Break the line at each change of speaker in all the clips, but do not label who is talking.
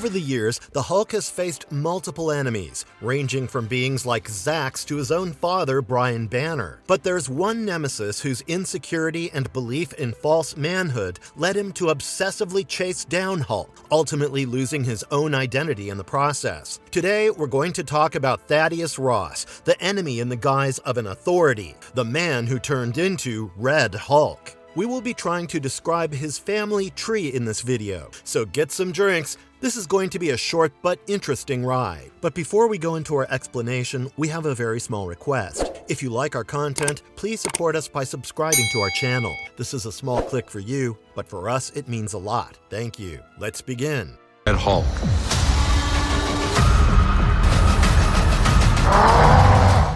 Over the years, the Hulk has faced multiple enemies, ranging from beings like Zax to his own father, Brian Banner. But there's one nemesis whose insecurity and belief in false manhood led him to obsessively chase down Hulk, ultimately losing his own identity in the process. Today, we're going to talk about Thaddeus Ross, the enemy in the guise of an authority, the man who turned into Red Hulk. We will be trying to describe his family tree in this video, so get some drinks. This is going to be a short but interesting ride. But before we go into our explanation, we have a very small request. If you like our content, please support us by subscribing to our channel. This is a small click for you, but for us it means a lot. Thank you. Let's begin.
Red Hulk.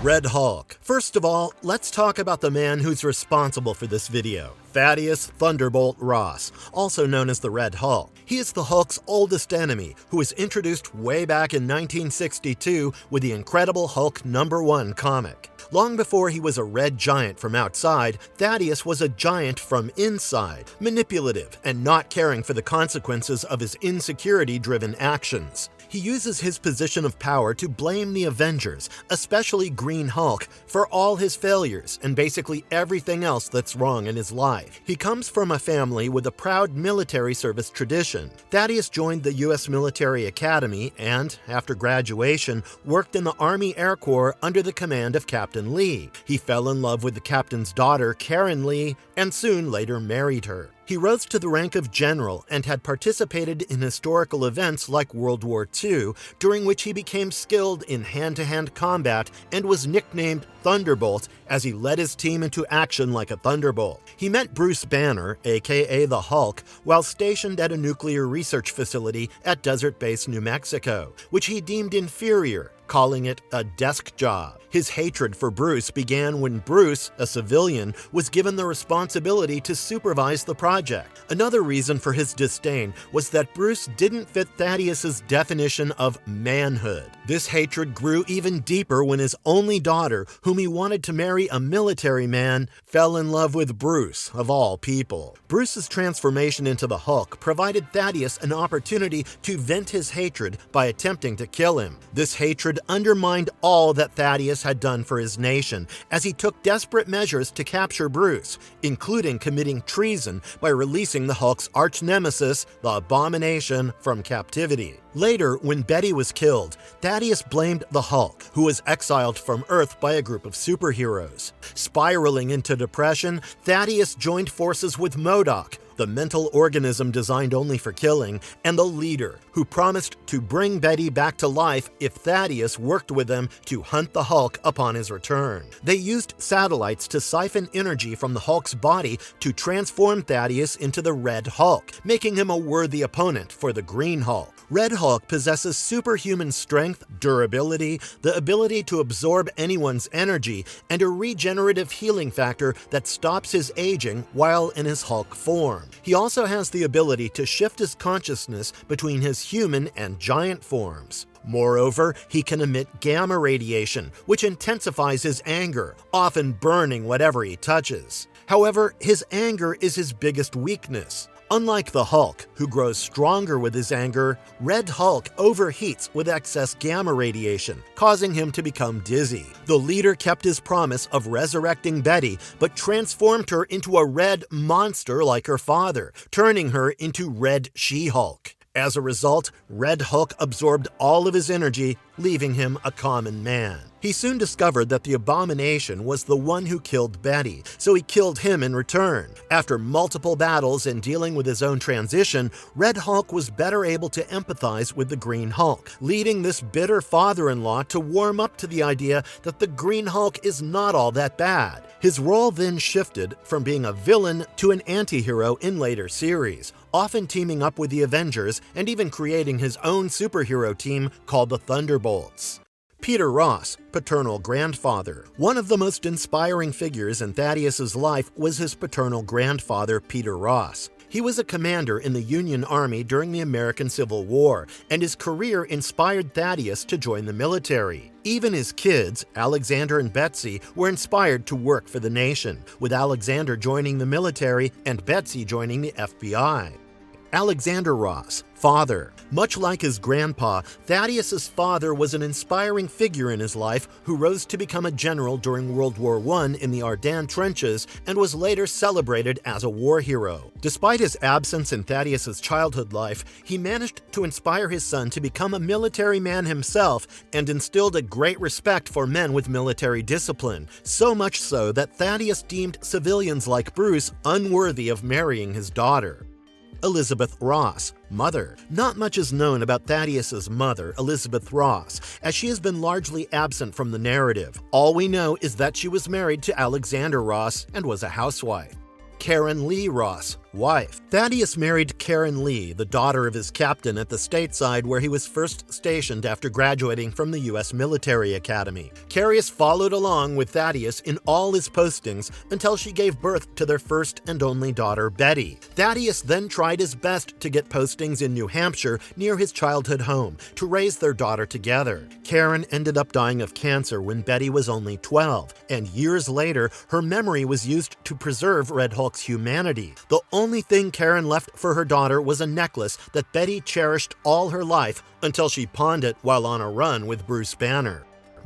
Red Hulk. First of all, let's talk about the man who's responsible for this video. Thaddeus Thunderbolt Ross, also known as the Red Hulk. He is the Hulk's oldest enemy, who was introduced way back in 1962 with the Incredible Hulk #1 comic. Long before he was a red giant from outside, Thaddeus was a giant from inside, manipulative and not caring for the consequences of his insecurity-driven actions. He uses his position of power to blame the Avengers, especially Green Hulk, for all his failures and basically everything else that's wrong in his life. He comes from a family with a proud military service tradition. Thaddeus joined the U.S. Military Academy and, after graduation, worked in the Army Air Corps under the command of Captain Lee. He fell in love with the captain's daughter, Karen Lee, and soon later married her. He rose to the rank of general and had participated in historical events like World War II, during which he became skilled in hand-to-hand combat and was nicknamed Thunderbolt as he led his team into action like a thunderbolt. He met Bruce Banner, aka the Hulk, while stationed at a nuclear research facility at Desert Base, New Mexico, which he deemed inferior, calling it a desk job. His hatred for Bruce began when Bruce, a civilian, was given the responsibility to supervise the project. Another reason for his disdain was that Bruce didn't fit Thaddeus's definition of manhood. This hatred grew even deeper when his only daughter, whom he wanted to marry a military man, fell in love with Bruce, of all people. Bruce's transformation into the Hulk provided Thaddeus an opportunity to vent his hatred by attempting to kill him. This hatred undermined all that Thaddeus had done for his nation, as he took desperate measures to capture Bruce, including committing treason by releasing the Hulk's arch-nemesis, the Abomination, from captivity. Later, when Betty was killed, Thaddeus blamed the Hulk, who was exiled from Earth by a group of superheroes. Spiraling into depression, Thaddeus joined forces with MODOK, the mental organism designed only for killing, and the Leader, who promised to bring Betty back to life if Thaddeus worked with them to hunt the Hulk upon his return. They used satellites to siphon energy from the Hulk's body to transform Thaddeus into the Red Hulk, making him a worthy opponent for the Green Hulk. Red Hulk possesses superhuman strength, durability, the ability to absorb anyone's energy, and a regenerative healing factor that stops his aging while in his Hulk form. He also has the ability to shift his consciousness between his human and giant forms. Moreover, he can emit gamma radiation, which intensifies his anger, often burning whatever he touches. However, his anger is his biggest weakness. Unlike the Hulk, who grows stronger with his anger, Red Hulk overheats with excess gamma radiation, causing him to become dizzy. The Leader kept his promise of resurrecting Betty, but transformed her into a red monster like her father, turning her into Red She-Hulk. As a result, Red Hulk absorbed all of his energy, leaving him a common man. He soon discovered that the Abomination was the one who killed Betty, so he killed him in return. After multiple battles and dealing with his own transition, Red Hulk was better able to empathize with the Green Hulk, leading this bitter father-in-law to warm up to the idea that the Green Hulk is not all that bad. His role then shifted from being a villain to an anti-hero in later series, often teaming up with the Avengers and even creating his own superhero team called the Thunderbolts. Peter Ross, paternal grandfather. One of the most inspiring figures in Thaddeus's life was his paternal grandfather, Peter Ross. He was a commander in the Union Army during the American Civil War, and his career inspired Thaddeus to join the military. Even his kids, Alexander and Betsy, were inspired to work for the nation, with Alexander joining the military and Betsy joining the FBI. Alexander Ross, father. Much like his grandpa, Thaddeus's father was an inspiring figure in his life who rose to become a general during World War I in the Ardennes trenches and was later celebrated as a war hero. Despite his absence in Thaddeus's childhood life, he managed to inspire his son to become a military man himself and instilled a great respect for men with military discipline, so much so that Thaddeus deemed civilians like Bruce unworthy of marrying his daughter. Elizabeth Ross, mother. Not much is known about Thaddeus's mother, Elizabeth Ross, as she has been largely absent from the narrative. All we know is that she was married to Alexander Ross and was a housewife. Karen Lee Ross, wife. Thaddeus married Karen Lee, the daughter of his captain at the stateside where he was first stationed after graduating from the U.S. Military Academy. Carius followed along with Thaddeus in all his postings until she gave birth to their first and only daughter, Betty. Thaddeus then tried his best to get postings in New Hampshire near his childhood home to raise their daughter together. Karen ended up dying of cancer when Betty was only 12, and years later, her memory was used to preserve Red Hulk's humanity. The only thing Karen left for her daughter was a necklace that Betty cherished all her life until she pawned it while on a run with Bruce Banner.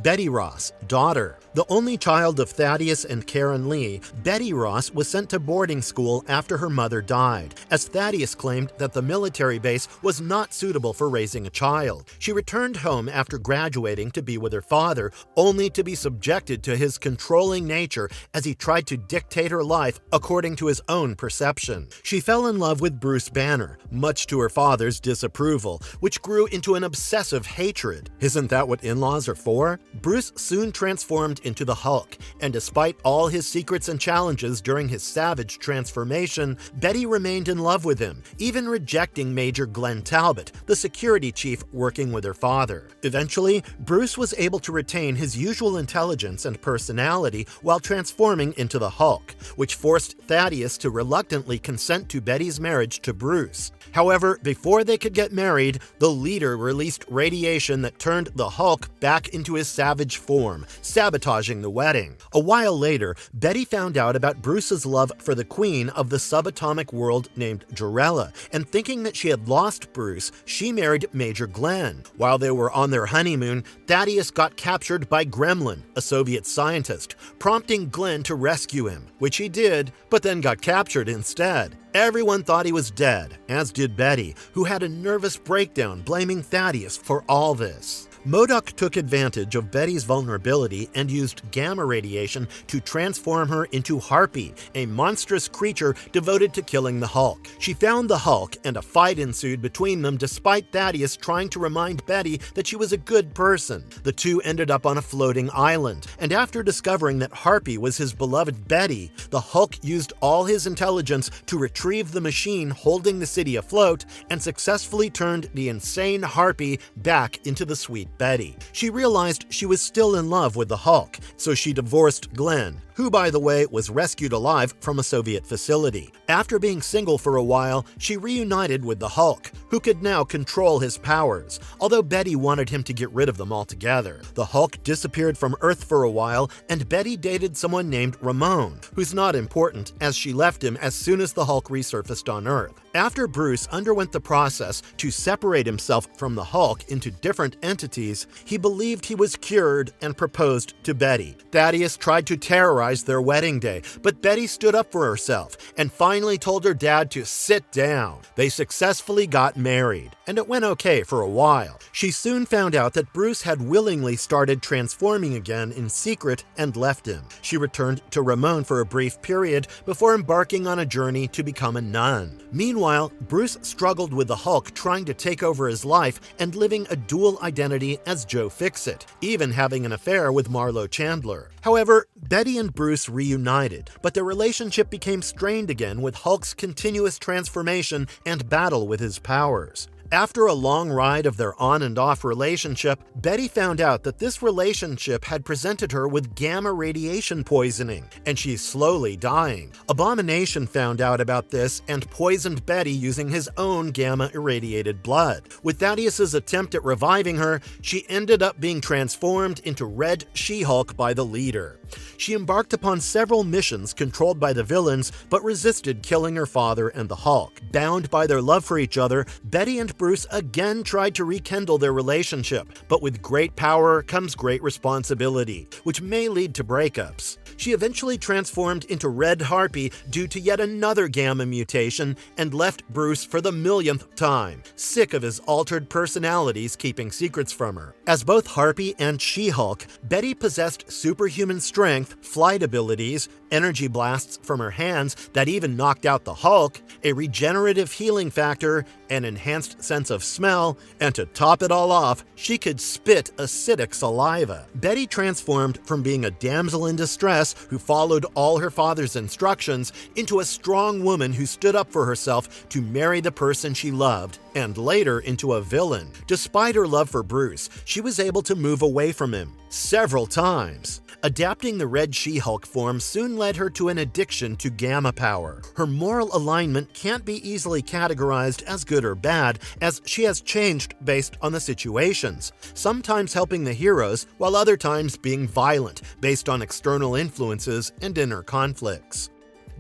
Betty Ross, daughter. The only child of Thaddeus and Karen Lee, Betty Ross was sent to boarding school after her mother died, as Thaddeus claimed that the military base was not suitable for raising a child. She returned home after graduating to be with her father, only to be subjected to his controlling nature as he tried to dictate her life according to his own perception. She fell in love with Bruce Banner, much to her father's disapproval, which grew into an obsessive hatred. Isn't that what in-laws are for? Bruce soon transformed into the Hulk, and despite all his secrets and challenges during his savage transformation, Betty remained in love with him, even rejecting Major Glenn Talbot, the security chief working with her father. Eventually, Bruce was able to retain his usual intelligence and personality while transforming into the Hulk, which forced Thaddeus to reluctantly consent to Betty's marriage to Bruce. However, before they could get married, the leader released radiation that turned the Hulk back into his savage form, sabotaging the wedding. A while later, Betty found out about Bruce's love for the queen of the subatomic world named Jarella, and thinking that she had lost Bruce, she married Major Glenn. While they were on their honeymoon, Thaddeus got captured by Gremlin, a Soviet scientist, prompting Glenn to rescue him, which he did, but then got captured instead. Everyone thought he was dead, as did Betty, who had a nervous breakdown blaming Thaddeus for all this. MODOK took advantage of Betty's vulnerability and used gamma radiation to transform her into Harpy, a monstrous creature devoted to killing the Hulk. She found the Hulk, and a fight ensued between them despite Thaddeus trying to remind Betty that she was a good person. The two ended up on a floating island, and after discovering that Harpy was his beloved Betty, the Hulk used all his intelligence to retrieve the machine holding the city afloat and successfully turned the insane Harpy back into the sweet Betty. She realized she was still in love with the Hulk, so she divorced Glenn, who, by the way, was rescued alive from a Soviet facility. After being single for a while, she reunited with the Hulk, who could now control his powers, although Betty wanted him to get rid of them altogether. The Hulk disappeared from Earth for a while, and Betty dated someone named Ramon, who's not important as she left him as soon as the Hulk resurfaced on Earth. After Bruce underwent the process to separate himself from the Hulk into different entities, he believed he was cured and proposed to Betty. Thaddeus tried to terrorize their wedding day, but Betty stood up for herself and finally told her dad to sit down. They successfully got married, and it went okay for a while. She soon found out that Bruce had willingly started transforming again in secret and left him. She returned to Ramon for a brief period before embarking on a journey to become a nun. Meanwhile, Bruce struggled with the Hulk trying to take over his life and living a dual identity as Joe Fixit, even having an affair with Marlo Chandler. However, Betty and Bruce reunited, but their relationship became strained again with Hulk's continuous transformation and battle with his powers. After a long ride of their on and off relationship, Betty found out that this relationship had presented her with gamma radiation poisoning, and she's slowly dying. Abomination found out about this and poisoned Betty using his own gamma-irradiated blood. With Thaddeus's attempt at reviving her, she ended up being transformed into Red She-Hulk by the leader. She embarked upon several missions controlled by the villains, but resisted killing her father and the Hulk. Bound by their love for each other, Betty and Bruce again tried to rekindle their relationship, but with great power comes great responsibility, which may lead to breakups. She eventually transformed into Red Harpy due to yet another gamma mutation and left Bruce for the millionth time, sick of his altered personalities keeping secrets from her. As both Harpy and She-Hulk, Betty possessed superhuman strength, flight abilities, energy blasts from her hands that even knocked out the Hulk, a regenerative healing factor, an enhanced sense of smell, and to top it all off, she could spit acidic saliva. Betty transformed from being a damsel in distress who followed all her father's instructions into a strong woman who stood up for herself to marry the person she loved, and later into a villain. Despite her love for Bruce, she was able to move away from him several times. Adapting the Red She-Hulk form soon led her to an addiction to gamma power. Her moral alignment can't be easily categorized as good or bad, as she has changed based on the situations, sometimes helping the heroes, while other times being violent based on external influences and inner conflicts.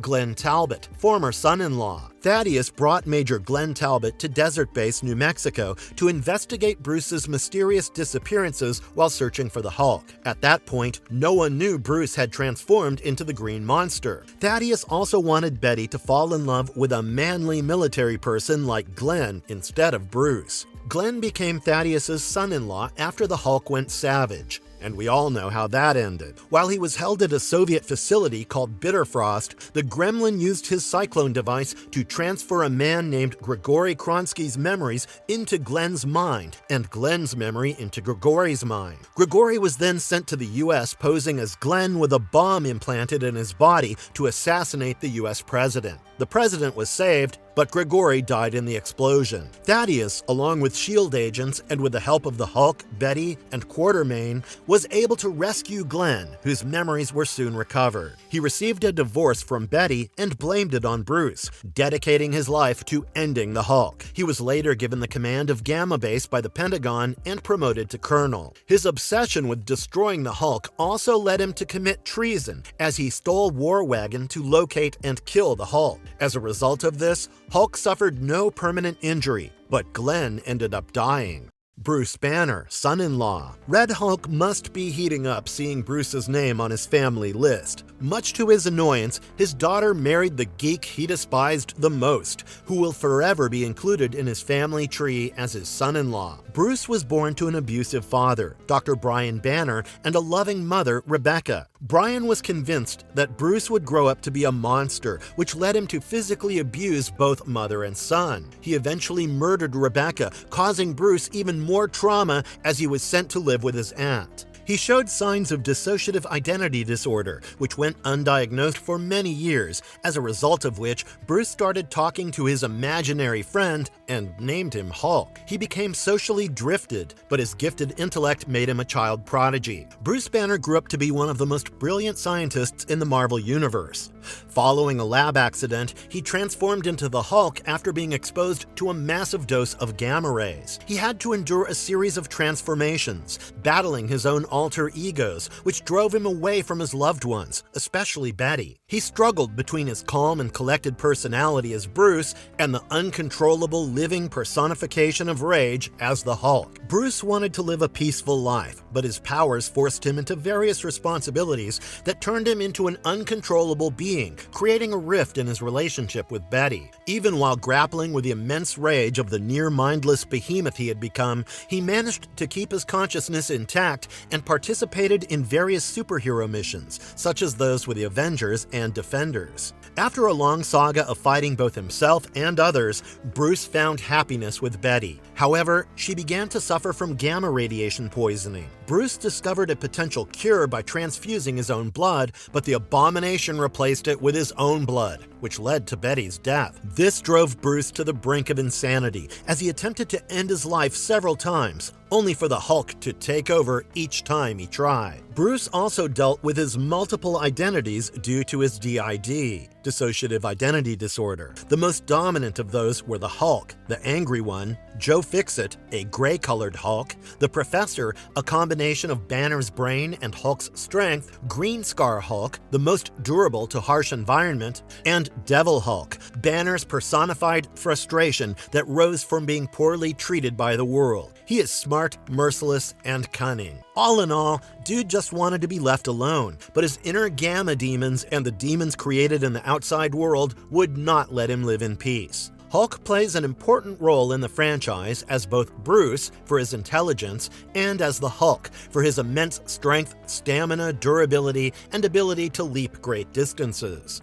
Glenn Talbot, former son-in-law. Thaddeus brought Major Glenn Talbot to Desert Base, New Mexico to investigate Bruce's mysterious disappearances while searching for the Hulk. At that point, no one knew Bruce had transformed into the Green Monster. Thaddeus also wanted Betty to fall in love with a manly military person like Glenn instead of Bruce. Glenn became Thaddeus's son-in-law after the Hulk went savage, and we all know how that ended. While he was held at a Soviet facility called Bitterfrost, the Gremlin used his cyclone device to transfer a man named Grigory Kronsky's memories into Glenn's mind, and Glenn's memory into Grigory's mind. Grigory was then sent to the US posing as Glenn with a bomb implanted in his body to assassinate the US president. The president was saved, but Grigory died in the explosion. Thaddeus, along with S.H.I.E.L.D. agents and with the help of the Hulk, Betty, and Quartermain, was able to rescue Glenn, whose memories were soon recovered. He received a divorce from Betty and blamed it on Bruce, dedicating his life to ending the Hulk. He was later given the command of Gamma Base by the Pentagon and promoted to colonel. His obsession with destroying the Hulk also led him to commit treason, as he stole War Wagon to locate and kill the Hulk. As a result of this, Hulk suffered no permanent injury, but Glenn ended up dying. Bruce Banner, son-in-law. Red Hulk must be heating up seeing Bruce's name on his family list. Much to his annoyance, his daughter married the geek he despised the most, who will forever be included in his family tree as his son-in-law. Bruce was born to an abusive father, Dr. Brian Banner, and a loving mother, Rebecca. Brian was convinced that Bruce would grow up to be a monster, which led him to physically abuse both mother and son. He eventually murdered Rebecca, causing Bruce even more trauma as he was sent to live with his aunt. He showed signs of dissociative identity disorder, which went undiagnosed for many years, as a result of which Bruce started talking to his imaginary friend and named him Hulk. He became socially drifted, but his gifted intellect made him a child prodigy. Bruce Banner grew up to be one of the most brilliant scientists in the Marvel Universe. Following a lab accident, he transformed into the Hulk after being exposed to a massive dose of gamma rays. He had to endure a series of transformations, battling his own alter egos, which drove him away from his loved ones, especially Betty. He struggled between his calm and collected personality as Bruce and the uncontrollable living personification of rage as the Hulk. Bruce wanted to live a peaceful life, but his powers forced him into various responsibilities that turned him into an uncontrollable being, creating a rift in his relationship with Betty. Even while grappling with the immense rage of the near-mindless behemoth he had become, he managed to keep his consciousness intact and participated in various superhero missions, such as those with the Avengers and Defenders. After a long saga of fighting both himself and others, Bruce found happiness with Betty. However, she began to suffer from gamma radiation poisoning. Bruce discovered a potential cure by transfusing his own blood, but the abomination replaced it with his own blood, which led to Betty's death. This drove Bruce to the brink of insanity, as he attempted to end his life several times, only for the Hulk to take over each time he tried. Bruce also dealt with his multiple identities due to his DID, dissociative identity disorder. The most dominant of those were the Hulk, the angry one, Joe Fixit, a gray-colored Hulk, the Professor, a combination of Banner's brain and Hulk's strength, Green Scar Hulk, the most durable to harsh environment, and Devil Hulk, Banner's personified frustration that rose from being poorly treated by the world. He is smart, merciless, and cunning. All in all, dude just wanted to be left alone, but his inner gamma demons and the demons created in the outside world would not let him live in peace. Hulk plays an important role in the franchise as both Bruce, for his intelligence, and as the Hulk, for his immense strength, stamina, durability, and ability to leap great distances.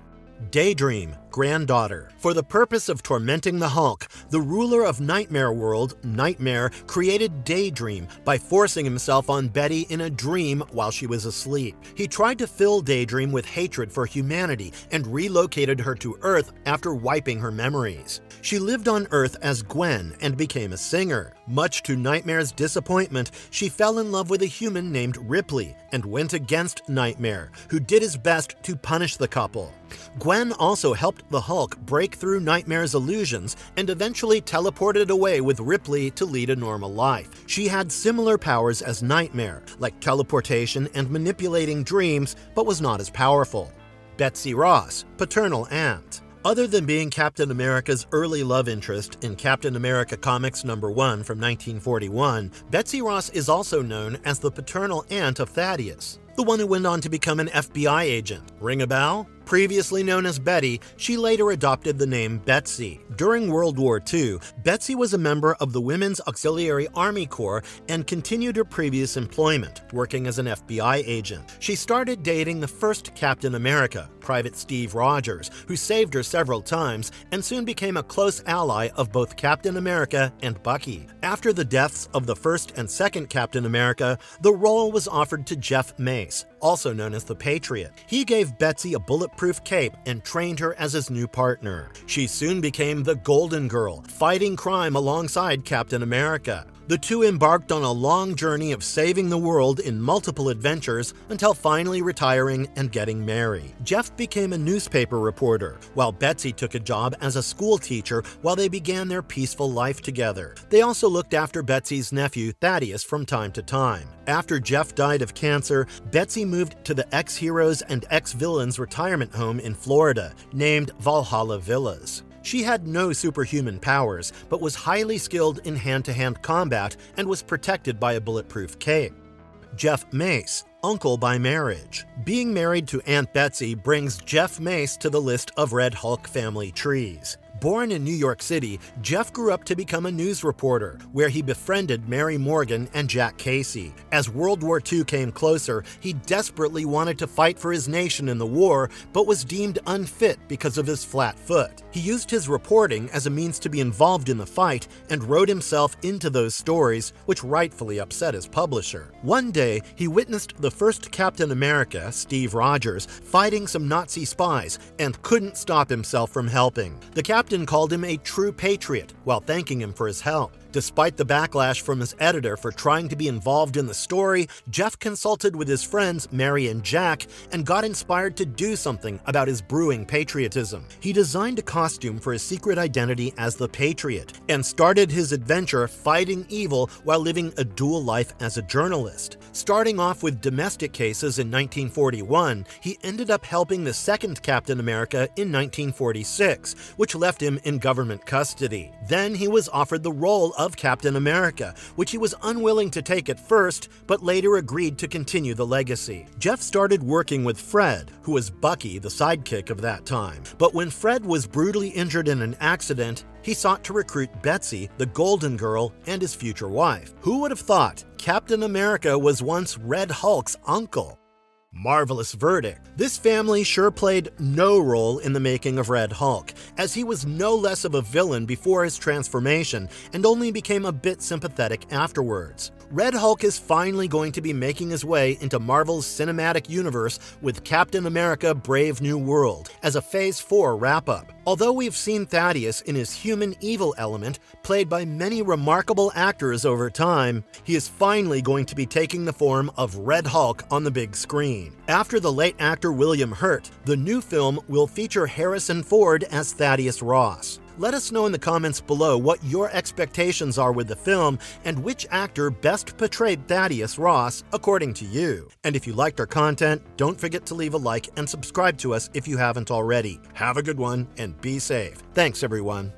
Daydream, granddaughter. For the purpose of tormenting the Hulk, the ruler of Nightmare World, Nightmare, created Daydream by forcing himself on Betty in a dream while she was asleep. He tried to fill Daydream with hatred for humanity and relocated her to Earth after wiping her memories. She lived on Earth as Gwen and became a singer. Much to Nightmare's disappointment, she fell in love with a human named Ripley and went against Nightmare, who did his best to punish the couple. Gwen also helped the Hulk break through Nightmare's illusions and eventually teleported away with Ripley to lead a normal life. She had similar powers as Nightmare, like teleportation and manipulating dreams, but was not as powerful. Betsy Ross, paternal aunt. Other than being Captain America's early love interest in Captain America Comics #1 from 1941, Betsy Ross is also known as the paternal aunt of Thaddeus, the one who went on to become an FBI agent. Ring a bell? Previously known as Betty, she later adopted the name Betsy. During World War II, Betsy was a member of the Women's Auxiliary Army Corps and continued her previous employment, working as an FBI agent. She started dating the first Captain America, Private Steve Rogers, who saved her several times and soon became a close ally of both Captain America and Bucky. After the deaths of the first and second Captain America, the role was offered to Jeff Mace, also known as the Patriot. He gave Betsy a bulletproof cape and trained her as his new partner. She soon became the Golden Girl, fighting crime alongside Captain America. The two embarked on a long journey of saving the world in multiple adventures until finally retiring and getting married. Jeff became a newspaper reporter, while Betsy took a job as a school teacher while they began their peaceful life together. They also looked after Betsy's nephew Thaddeus from time to time. After Jeff died of cancer, Betsy moved to the ex-heroes and ex-villains retirement home in Florida, named Valhalla Villas. She had no superhuman powers, but was highly skilled in hand-to-hand combat and was protected by a bulletproof cape. Jeff Mace, uncle by marriage. Being married to Aunt Betsy brings Jeff Mace to the list of Red Hulk family trees. Born in New York City, Jeff grew up to become a news reporter, where he befriended Mary Morgan and Jack Casey. As World War II came closer, he desperately wanted to fight for his nation in the war, but was deemed unfit because of his flat foot. He used his reporting as a means to be involved in the fight and wrote himself into those stories, which rightfully upset his publisher. One day, he witnessed the first Captain America, Steve Rogers, fighting some Nazi spies and couldn't stop himself from helping. The captain called him a true patriot while thanking him for his help. Despite the backlash from his editor for trying to be involved in the story, Jeff consulted with his friends Mary and Jack and got inspired to do something about his brewing patriotism. He designed a costume for his secret identity as the Patriot and started his adventure fighting evil while living a dual life as a journalist. Starting off with domestic cases in 1941, he ended up helping the second Captain America in 1946, which left him in government custody. Then he was offered the role of Captain America, which he was unwilling to take at first, but later agreed to continue the legacy. Jeff started working with Fred, who was Bucky, the sidekick of that time. But when Fred was brutally injured in an accident, he sought to recruit Betsy, the Golden Girl, and his future wife. Who would have thought Captain America was once Red Hulk's uncle. Marvelous verdict. This family sure played no role in the making of Red Hulk, as he was no less of a villain before his transformation and only became a bit sympathetic afterwards. Red Hulk is finally going to be making his way into Marvel's cinematic universe with Captain America: Brave New World as a Phase 4 wrap-up. Although we've seen Thaddeus in his human evil element, played by many remarkable actors over time, he is finally going to be taking the form of Red Hulk on the big screen. After the late actor William Hurt, the new film will feature Harrison Ford as Thaddeus Ross. Let us know in the comments below what your expectations are with the film and which actor best portrayed Thaddeus Ross according to you. And if you liked our content, don't forget to leave a like and subscribe to us if you haven't already. Have a good one and be safe. Thanks everyone.